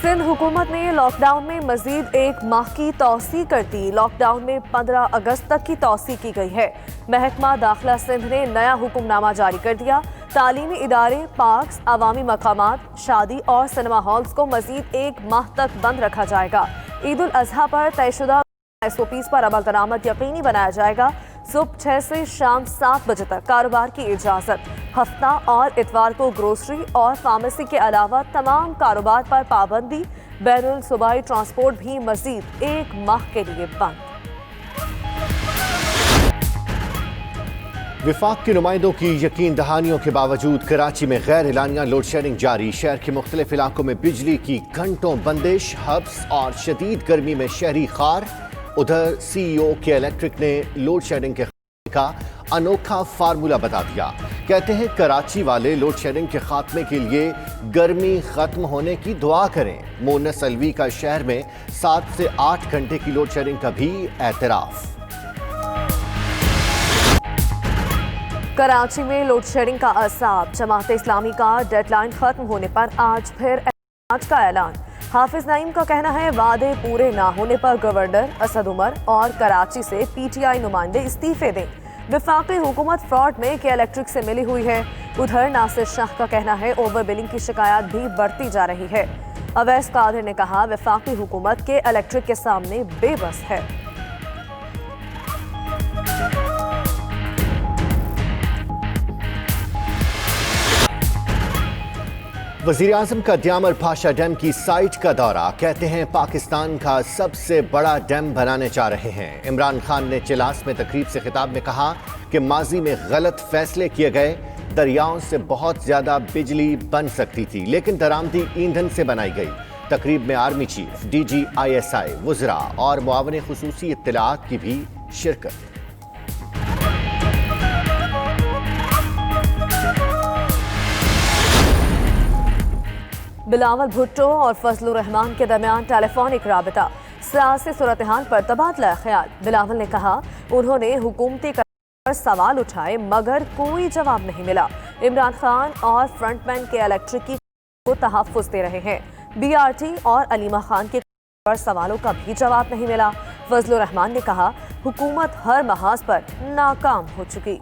सिंध हुकूमत ने लॉकडाउन में मजीद एक माह की तौसी कर दी। लॉकडाउन में 15 अगस्त तक की तौसी की गई है। महकमा दाखिला सिंध ने नया हुक्मनामा जारी कर दिया। तालीमी इदारे, पार्क्स, अवामी मकामात, शादी और सिनेमा हॉल्स को मजीद एक माह तक बंद रखा जाएगा। ईद उल अजहा पर तयशुदा SOPs पर अमल दरामद यकीनी बनाया जाएगा। सुबह 6 से शाम 7 बजे तक कारोबार की इजाज़त। हफ्ता और इतवार को ग्रोसरी और फार्मेसी के अलावा तमाम कारोबार पर पाबंदी। बैनुल सूबाई ट्रांसपोर्ट भी मजीद एक माह के लिए बंद। विफाक के नुमाइंदों की यकीन दहानियों के बावजूद कराची में गैर एलानिया लोड शेडिंग जारी। शहर के मुख्तलिफ इलाकों में बिजली की घंटों बंदिश, हब्स और शदीद गर्मी में शहरी खार। उधर CEO के इलेक्ट्रिक ने लोड शेडिंग के का अनोखा फार्मूला बता दिया। कहते हैं कराची वाले लोड शेडिंग के खात्मे के लिए गर्मी खत्म होने की दुआ करें। मोनस अलवी का शहर में 7 से 8 घंटे की लोड शेडिंग का भी एतराफ। कराची में लोड शेडिंग का असाब। जमात इस्लामी का डेडलाइन खत्म होने पर आज फिर एहतजाज का ऐलान। हाफिज नईम का कहना है वादे पूरे ना होने पर गवर्नर असद उमर और कराची से PTI नुमाइंदे इस्तीफे दें। वफाकी हुकूमत फ्रॉड में के इलेक्ट्रिक से मिली हुई है। उधर नासिर शाह का कहना है ओवर बिलिंग की शिकायत भी बढ़ती जा रही है। अवैस कादिर ने कहा वफाकी हुकूमत के इलेक्ट्रिक के सामने बेबस है। वज़ीर आज़म का द्यामर पाशा डैम की साइट का दौरा। कहते हैं पाकिस्तान का सबसे बड़ा डैम बनाने जा रहे हैं। इमरान खान ने चिलास में तकरीब से खिताब में कहा कि माजी में गलत फैसले किए गए। दरियाओं से बहुत ज्यादा बिजली बन सकती थी लेकिन दरामदी ईंधन से बनाई गई। तकरीब में आर्मी चीफ, DG ISI, वज़रा और मुआवने खुसूसी इत्तलाआत की भी शिरकत। बिलावल भुट्टो और फजलुर रहमान के दरमियान टेलीफोनिक राबिता। सियासी सूरत हाल पर तबादला ख्याल। बिलावल ने कहा उन्होंने हुकूमती पर सवाल उठाए मगर कोई जवाब नहीं मिला। इमरान खान और फ्रंटमैन के इलेक्ट्रिक की को तहफ़्फ़ुज़ दे रहे हैं। BRT और अलीमा खान के पर सवालों का भी जवाब नहीं मिला। फजलुर रहमान ने कहा हुकूमत हर महाज पर नाकाम हो चुकी।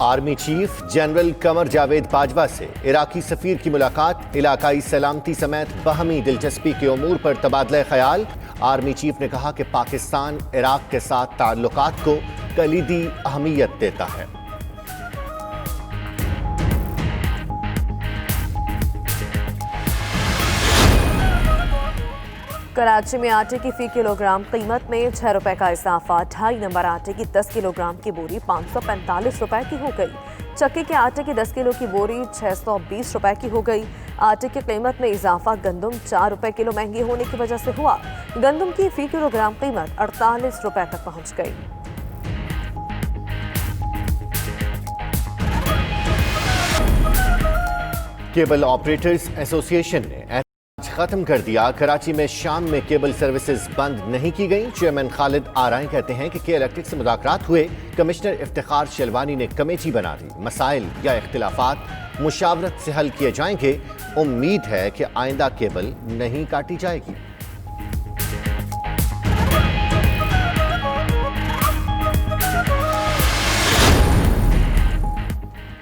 Army chief general Qamar Javed Bajwa से इराकी सफीर की मुलाकात। इलाकाई सलामती समेत बाहमी दिलचस्पी के उमूर पर तबादला ख्याल। आर्मी चीफ ने कहा कि पाकिस्तान इराक के साथ ताल्लुकात को कलीदी अहमियत देता है। कराची में आटे की फी किलोग्राम कीमत में 6 रुपए का इजाफा। 2.5 नंबर आटे की 10 किलोग्राम की बोरी 545 रुपए की हो गई। चक्की के आटे की 10 किलो की बोरी 620 रुपए की हो गई। आटे की कीमत में इजाफा गंदम 4 रुपए किलो महंगी होने की वजह से हुआ। गंदम की फी किलोग्राम कीमत 48 रुपए तक पहुंच गई। केबल ऑपरेटर्स एसोसिएशन ने खत्म कर दिया। कराची में शाम में केबल सर्विसेज बंद नहीं की गई। चेयरमैन खालिद आराई कहते हैं कि के इलेक्ट्रिक से मुज़ाकरात हुए। कमिश्नर इफ्तिखार शेलवानी ने कमेटी बना दी। मसाइल या इख्तिलाफात मुशावरत से हल किए जाएंगे। उम्मीद है कि आइंदा केबल नहीं काटी जाएगी।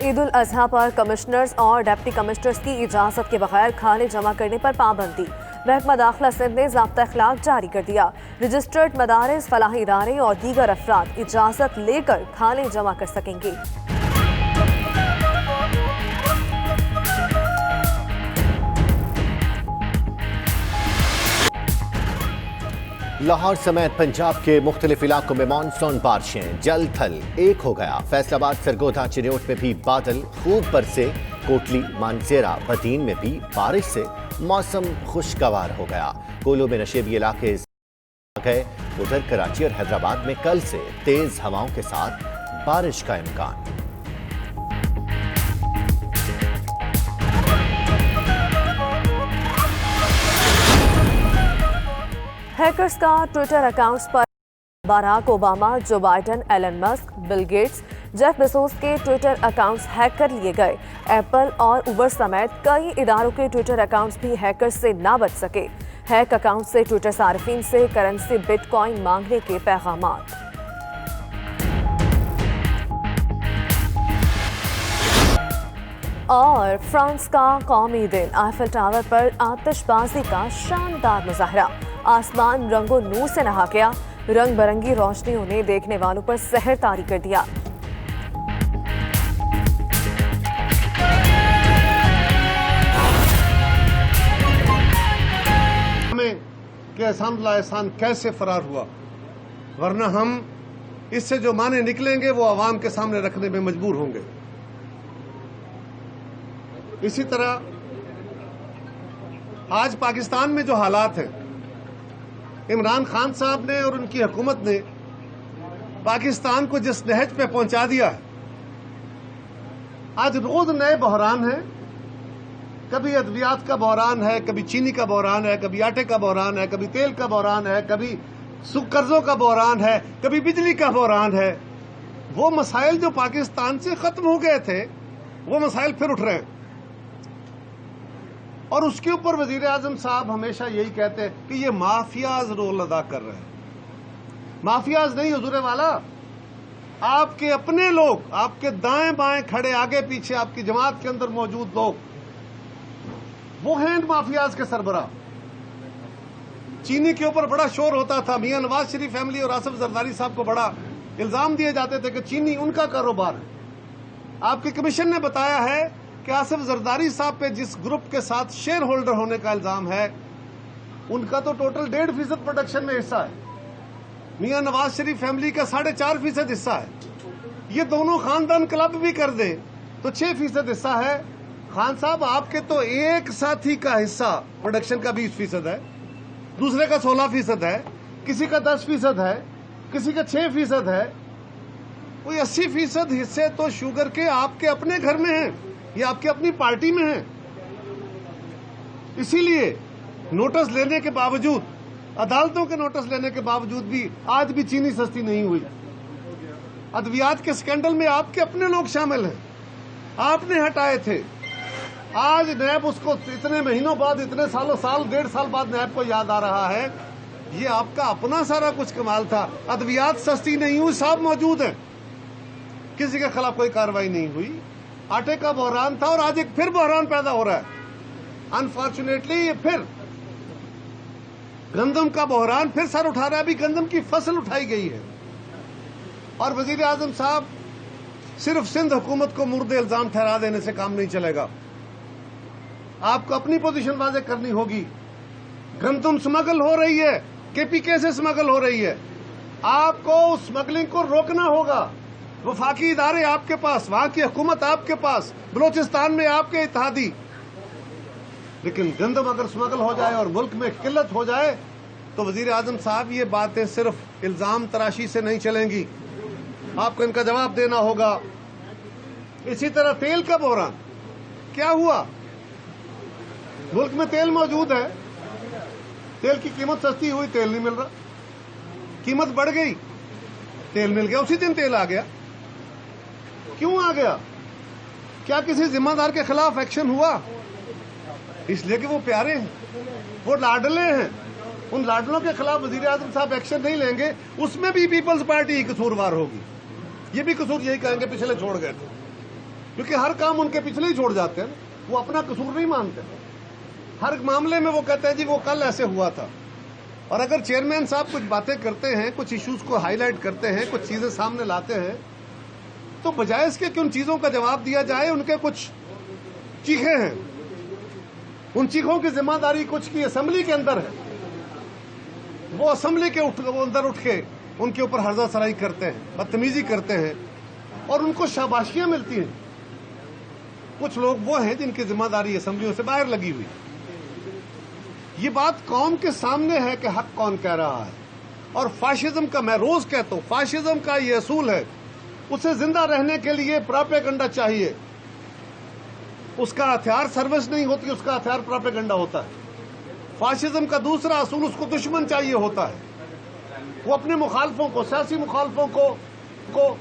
ईद उल अजहा पर कमिश्नर्स और डिप्टी कमिश्नर्स की इजाजत के बगैर खाने जमा करने पर पाबंदी। महकमा दाखिला सिंध ने ज़ाब्ता अखलाक जारी कर दिया। रजिस्टर्ड मदारिस, फलाही इदारे और दीगर अफराद इजाजत लेकर खाने जमा कर सकेंगे। लाहौर समेत पंजाब के मुख्तलिफ इलाकों में मानसून बारिशें जल थल एक हो गया। फैसलाबाद, सरगोधा, चिन्योट में भी बादल खूब बरसे। कोटली, मानसेरा, बदीन में भी बारिश से मौसम खुशगवार हो गया। कोलो में नशेबी इलाके गए। उधर कराची और हैदराबाद में कल से तेज हवाओं के साथ बारिश का इम्कान। हैकर्स का ट्विटर अकाउंट्स पर Barack Obama, Joe Biden, Elon Musk, Bill Gates, Jeff Bezos के ट्विटर अकाउंट्स हैक कर लिए गए। एप्पल और उबर समेत कई इदारों के ट्विटर अकाउंट्स भी हैकर से ना बच सके। हैक अकाउंट से ट्विटर सार्फिन से करेंसी बिटकॉइन मांगने के पैगामात। और फ्रांस का कौमी दिन, आईफिल टावर पर आतिशबाजी का शानदार मुजाहरा। आसमान रंगों नूर से नहा गया। रंग बिरंगी रोशनियों ने देखने वालों पर सहर तारी कर दिया। हमें कि एहसान कैसे फरार हुआ, वरना हम इससे जो माने निकलेंगे वो आवाम के सामने रखने में मजबूर होंगे। इसी तरह आज पाकिस्तान में जो हालात हैं, इमरान खान साहब ने और उनकी हुकूमत ने पाकिस्तान को जिस नहज पे पहुंचा दिया है, आज रोज नए बहरान हैं। कभी अद्वियात का बहरान है, कभी चीनी का बहरान है, कभी आटे का बहरान है, कभी तेल का बहरान है, कभी कर्जों का बहरान है, कभी बिजली का बहरान है। वो मसाइल जो पाकिस्तान से खत्म हो गए थे, वो मसाइल फिर उठ रहे हैं। और उसके ऊपर वजीर आजम साहब हमेशा यही कहते हैं कि ये माफियाज रोल अदा कर रहे हैं। माफियाज नहीं हुजूर वाला, आपके अपने लोग, आपके दाएं बाएं खड़े आगे पीछे आपकी जमात के अंदर मौजूद लोग, वो हैं माफियाज के सरबराह। चीनी के ऊपर बड़ा शोर होता था, मियां नवाज शरीफ फैमिली और आसिफ जरदारी साहब को बड़ा इल्जाम दिए जाते थे कि चीनी उनका कारोबार है। आपके कमीशन ने बताया है कि आसिफ जरदारी साहब पे जिस ग्रुप के साथ शेयर होल्डर होने का इल्जाम है, उनका तो टोटल 1.5% प्रोडक्शन में हिस्सा है। मियां नवाज शरीफ फैमिली का 4.5% हिस्सा है। ये दोनों खानदान क्लब भी कर दे तो 6% हिस्सा है। खान साहब, आपके तो एक साथी का हिस्सा प्रोडक्शन का 20% है, दूसरे का 16% है, किसी का 10% है, किसी का 6% है। कोई 80% हिस्से तो शुगर के आपके अपने घर में हैं, ये आपकी अपनी पार्टी में है। इसीलिए नोटिस लेने के बावजूद, अदालतों के नोटिस लेने के बावजूद भी आज भी चीनी सस्ती नहीं हुई। अद्वियात के स्कैंडल में आपके अपने लोग शामिल हैं, आपने हटाए थे। आज नैब उसको इतने महीनों बाद, इतने सालों, साल 1.5 साल बाद नैब को याद आ रहा है। ये आपका अपना सारा कुछ कमाल था। अद्वियात सस्ती नहीं हुई, सब मौजूद है, किसी के खिलाफ कोई कार्रवाई नहीं हुई। आटे का बहरान था और आज एक फिर बहरान पैदा हो रहा है। अनफॉर्चुनेटली ये फिर गंदम का बहरान फिर सर उठा रहा है। अभी गंदम की फसल उठाई गई है और वजीर आजम साहब सिर्फ सिंध हुकूमत को मुर्दे इल्जाम ठहरा देने से काम नहीं चलेगा। आपको अपनी पोजीशन वाज़ेह करनी होगी। गंदम स्मगल हो रही है, केपीके से स्मगल हो रही है, आपको उस स्मगलिंग को रोकना होगा। वफाकी इदारे आपके पास, वहां की हुकूमत आपके पास, बलोचिस्तान में आपके इत्तेहादी। लेकिन गंदम अगर स्मगल हो जाए और मुल्क में किल्लत हो जाए तो वजीर आजम साहब ये बातें सिर्फ इल्जाम तराशी से नहीं चलेंगी, आपको इनका जवाब देना होगा। इसी तरह तेल का बहरान, क्या हुआ? मुल्क में तेल मौजूद है, तेल की कीमत सस्ती हुई, तेल नहीं मिल रहा। कीमत बढ़ गई, तेल मिल गया, उसी दिन तेल आ गया। क्यों आ गया? क्या किसी जिम्मेदार के खिलाफ एक्शन हुआ? इसलिए कि वो प्यारे हैं, वो लाडले हैं। उन लाडलों के खिलाफ वजीर आजम साहब एक्शन नहीं लेंगे, उसमें भी पीपल्स पार्टी ही कसूरवार होगी। ये भी कसूर यही कहेंगे पिछले छोड़ गए थे, क्योंकि हर काम उनके पिछले ही छोड़ जाते हैं। वो अपना कसूर नहीं मानते, हर मामले में वो कहते हैं जी वो कल ऐसे हुआ था। और अगर चेयरमैन साहब कुछ बातें करते हैं, कुछ इश्यूज को हाईलाइट करते हैं, कुछ चीजें सामने लाते हैं, तो बजाय इसके कि उन चीजों का जवाब दिया जाए, उनके कुछ चीखे हैं, उन चीखों की जिम्मेदारी कुछ की असेंबली के अंदर है। वो असेंबली के अंदर उठ के उनके ऊपर हर्जा सराई करते हैं, बदतमीजी करते हैं और उनको शाबाशियां मिलती हैं। कुछ लोग वो हैं जिनकी जिम्मेदारी असेंबलियों से बाहर लगी हुई। ये बात कौम के सामने है कि हक कौन कह रहा है। और फाशिज्म का, मैं रोज कहता हूं, फाशिज्म का ये असूल है, उसे जिंदा रहने के लिए प्रोपेगेंडा चाहिए। उसका हथियार सर्विस नहीं होती, उसका हथियार प्रोपेगेंडा होता है। फाशिज्म का दूसरा असूल, उसको दुश्मन चाहिए होता है। وہ اپنے مخالفوں کو، سیاسی مخالفوں کو